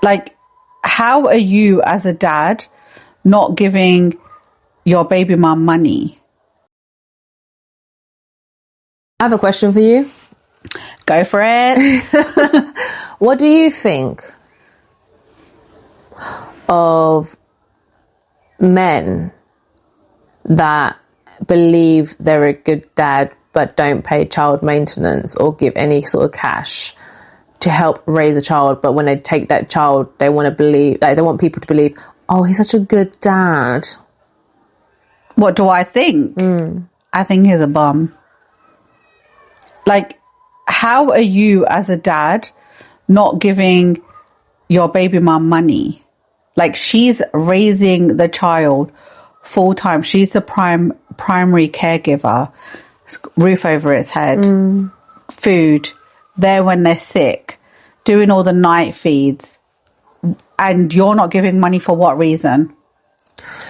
Like, how are you as a dad not giving your baby mum money? I have a question for you. Go for it. What do you think of men that believe they're a good dad but don't pay child maintenance or give any sort of cash to help raise a child, but when they take that child, they want to believe, like, they want people to believe, oh, he's such a good dad? What do I think? I think he's a bum. Like, how are you as a dad not giving your baby mum money? Like, she's raising the child full time. She's the primary caregiver, roof over its head, food, there when they're sick, doing all the night feeds, and you're not giving money for what reason?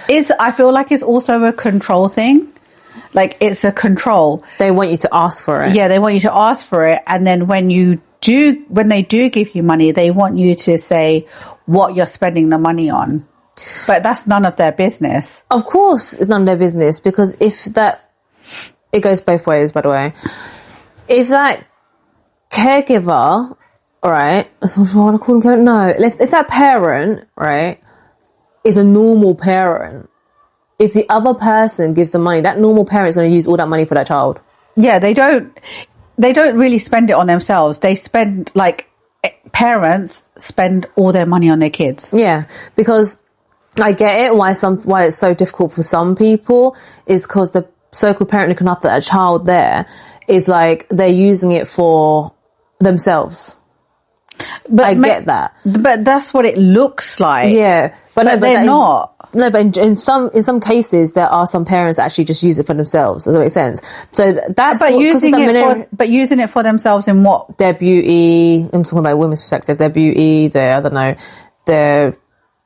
I feel like it's also a control thing. Like, it's a control. They want you to ask for it. Yeah, they want you to ask for it. And then when they do give you money, they want you to say what you're spending the money on. But that's none of their business. Of course it's none of their business, because it goes both ways, by the way. If that caregiver, right, that's what I want to call them, no, if that parent, right, is a normal parent, if the other person gives the money, that normal parent is going to use all that money for that child. Yeah, they don't really spend it on themselves. They spend, like, parents spend all their money on their kids. Yeah, because I get it, why it's so difficult for some people is because the so-called parent looking after a child there is like they're using it for themselves. But I get that. But that's what it looks like. Yeah. But they're not. No, but in some cases, there are some parents that actually just use it for themselves. Does that make sense? So that's using it for themselves in what? Their beauty. I'm talking about women's perspective. Their beauty. Their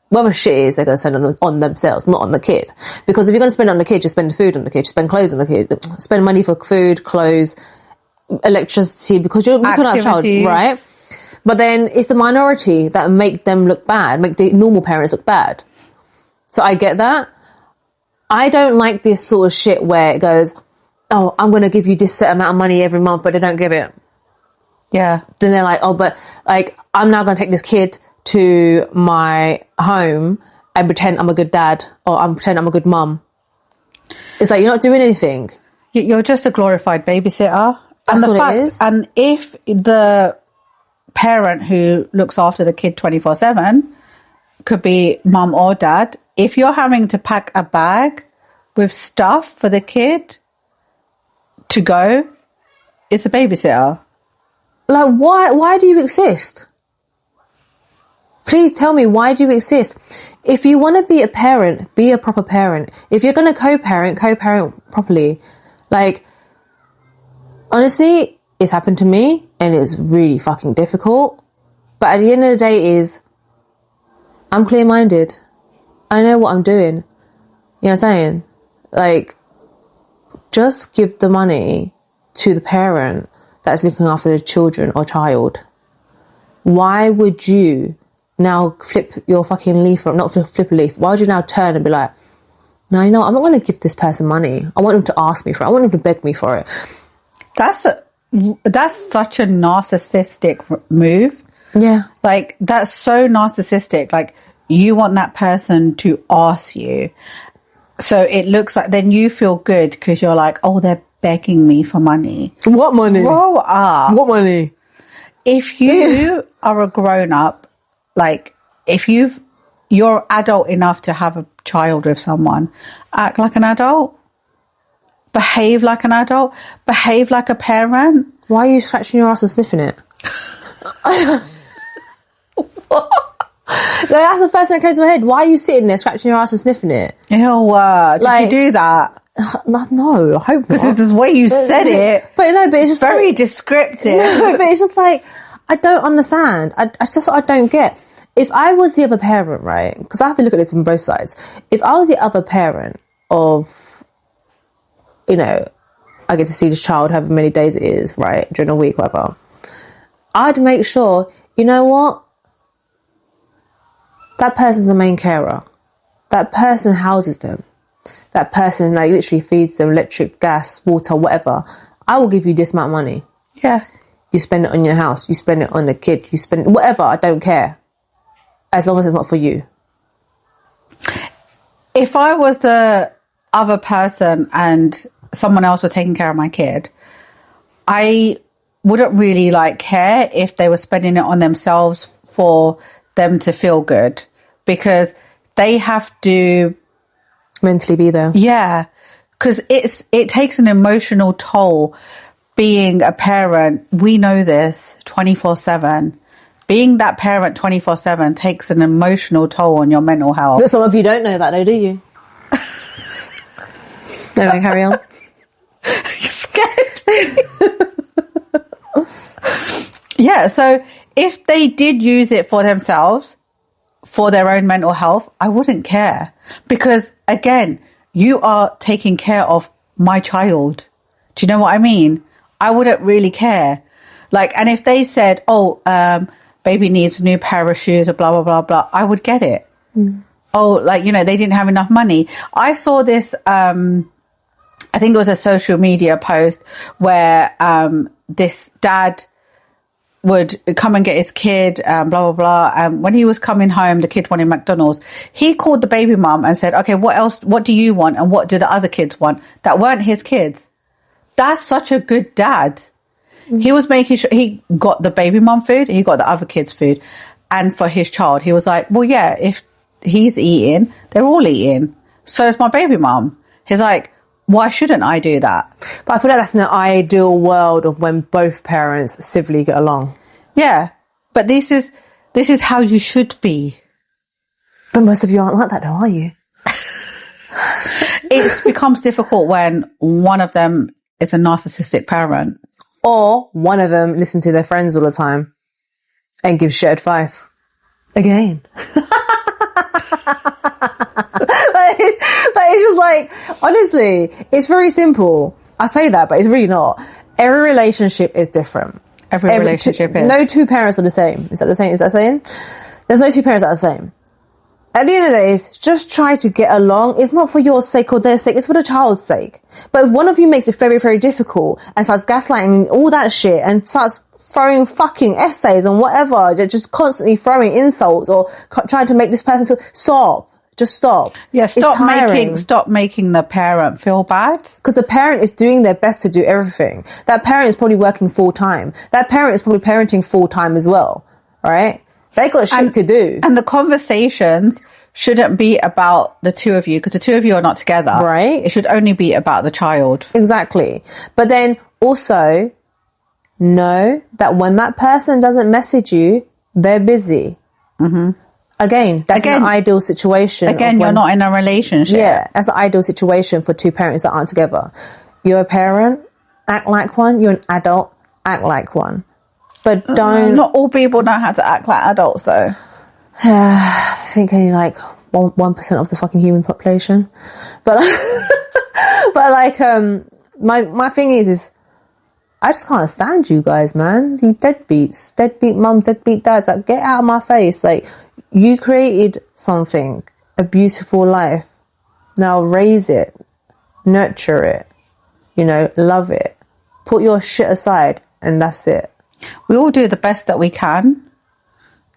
whatever shit is, they're going to spend on themselves, not on the kid. Because if you're going to spend it on the kid, just spend food on the kid, just spend clothes on the kid, spend money for food, clothes, electricity, because you're looking at a child, right? But then it's the minority that make them look bad, make the normal parents look bad. So I get that. I don't like this sort of shit where it goes, oh, I'm going to give you this set amount of money every month, but they don't give it. Yeah. Then they're like, oh, but like, I'm now going to take this kid to my home and pretend I'm a good dad, or I'm pretend I'm a good mum. It's like, you're not doing anything. You're just a glorified babysitter. That's what it is. And if the parent who looks after the kid 24/7 could be mum or dad, if you're having to pack a bag with stuff for the kid to go, it's a babysitter. Like, why do you exist? Please tell me, why do you exist? If you want to be a parent, be a proper parent. If you're going to co-parent properly. Like, honestly, it's happened to me and it's really fucking difficult. But at the end of the day I'm clear-minded. I know what I'm doing. You know what I'm saying? Like, just give the money to the parent that's looking after the children or child. Why would you now flip your fucking leaf, or not flip a leaf? Why would you now turn and be like, no, you know, I'm not going to give this person money. I want them to ask me for it. I want them to beg me for it. That's such a narcissistic move. Yeah. Like, that's so narcissistic. Like, you want that person to ask you. So it looks like then you feel good because you're like, oh, they're begging me for money. What money? Grow up. What money? If you are a grown up, like, if you're adult enough to have a child with someone, act like an adult. Behave like an adult. Behave like a parent. Why are you scratching your ass and sniffing it? That's the first thing that came to my head. Why are you sitting there scratching your ass and sniffing it? Ew, did you do that? No, I hope not. This is the way you said it. But no, but it's just very descriptive. No, but it's just like, I don't understand. It's just what I don't get. If I was the other parent, right? Because I have to look at this from both sides. If I was the other parent of, you know, I get to see this child however many days it is, right, during a week, whatever, I'd make sure, you know what? That person's the main carer. That person houses them. That person like literally feeds them electric, gas, water, whatever. I will give you this amount of money. Yeah. You spend it on your house. You spend it on the kid. You spend whatever. I don't care. As long as it's not for you. If I was the other person and someone else was taking care of my kid, I wouldn't really like care if they were spending it on themselves for them to feel good, because they have to Mentally be there. Yeah, because it takes an emotional toll being a parent. We know this 24/7. Being that parent 24/7 takes an emotional toll on your mental health. But some of you don't know that though, do you? Anyway, carry on. You scared me. Yeah, so if they did use it for themselves, for their own mental health, I wouldn't care. Because again, you are taking care of my child. Do you know what I mean? I wouldn't really care. Like, and if they said, baby needs a new pair of shoes or blah, blah, blah, blah, I would get it. Mm. Oh, like, you know, they didn't have enough money. I saw this, I think it was a social media post where, this dad would come and get his kid, blah, blah, blah. And when he was coming home, the kid wanted McDonald's. He called the baby mum and said, okay, what do you want? And what do the other kids want that weren't his kids? That's such a good dad. Mm-hmm. He was making sure he got the baby mum food. He got the other kids food. And for his child, he was like, well, yeah, if he's eating, they're all eating. So is my baby mum. He's like, why shouldn't I do that? But I feel like that's an ideal world of when both parents civilly get along. Yeah. But this is how you should be. But most of you aren't like that though, are you? It becomes difficult when one of them is a narcissistic parent. Or one of them listens to their friends all the time and gives shit advice. Again. But it's just like, honestly, it's very simple. I say that, but it's really not. Every relationship is different. Every relationship is. No two parents are the same. Is that the same? Is that saying? There's no two parents that are the same. At the end of the day, just try to get along. It's not for your sake or their sake. It's for the child's sake. But if one of you makes it very, very difficult and starts gaslighting all that shit and starts throwing fucking essays and whatever, they're just constantly throwing insults or trying to make this person feel, stop. Just stop. Yeah, stop making the parent feel bad. Because the parent is doing their best to do everything. That parent is probably working full time. That parent is probably parenting full time as well. Right? They got shit to do. And the conversations shouldn't be about the two of you, because the two of you are not together. Right. It should only be about the child. Exactly. But then also know that when that person doesn't message you, they're busy. Mm-hmm. Again, that's an ideal situation. Again, you're not in a relationship. Yeah, that's an ideal situation for two parents that aren't together. You're a parent, act like one. You're an adult, act like one. But don't... Not all people know how to act like adults, though. I think only like 1% of the fucking human population. But but like, my thing is I just can't stand you guys, man. You deadbeats, deadbeat mums, deadbeat dads. Like, get out of my face. Like, you created something, a beautiful life. Now raise it, nurture it, you know, love it. Put your shit aside, and that's it. We all do the best that we can.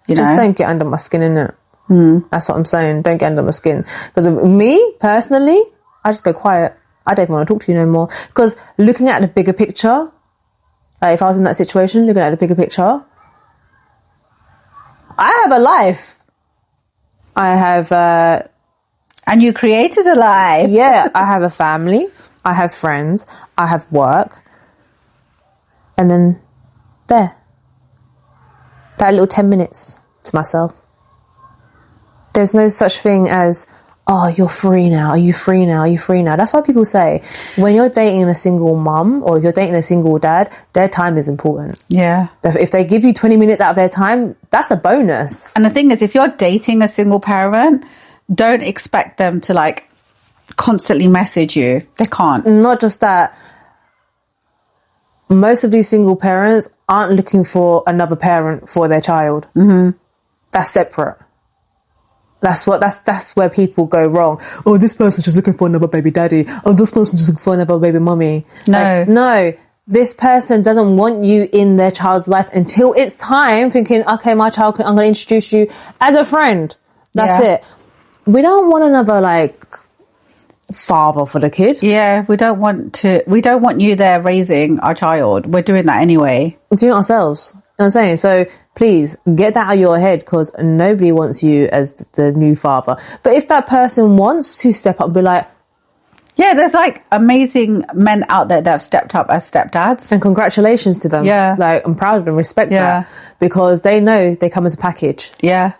Just don't get under my skin, innit? That's what I'm saying. Don't get under my skin. Because of me, personally, I just go quiet. I don't even want to talk to you no more. Because looking at the bigger picture, like if I was in that situation, looking at the bigger picture, I have a life. I have... And you created a life. Yeah, I have a family. I have friends. I have work. And then there. That little 10 minutes to myself. There's no such thing as, oh, you're free now. Are you free now? Are you free now? That's why people say when you're dating a single mum or if you're dating a single dad, their time is important. Yeah. If they give you 20 minutes out of their time, that's a bonus. And the thing is, if you're dating a single parent, don't expect them to like constantly message you. They can't. Not just that. Most of these single parents aren't looking for another parent for their child. Mm-hmm. That's separate. That's where people go wrong. Oh, this person's just looking for another baby daddy. Oh, this person's just looking for another baby mummy. No. This person doesn't want you in their child's life until it's time, thinking, okay, my child, I'm going to introduce you as a friend. That's it. We don't want another, like, father for the kid. Yeah, we don't want you there raising our child. We're doing that anyway. We're doing it ourselves. You know what I'm saying? So please get that out of your head, because nobody wants you as the new father. But if that person wants to step up and be like, yeah, there's like amazing men out there that have stepped up as stepdads. And congratulations to them. Yeah. Like, I'm proud of them, respect that. Because they know they come as a package. Yeah.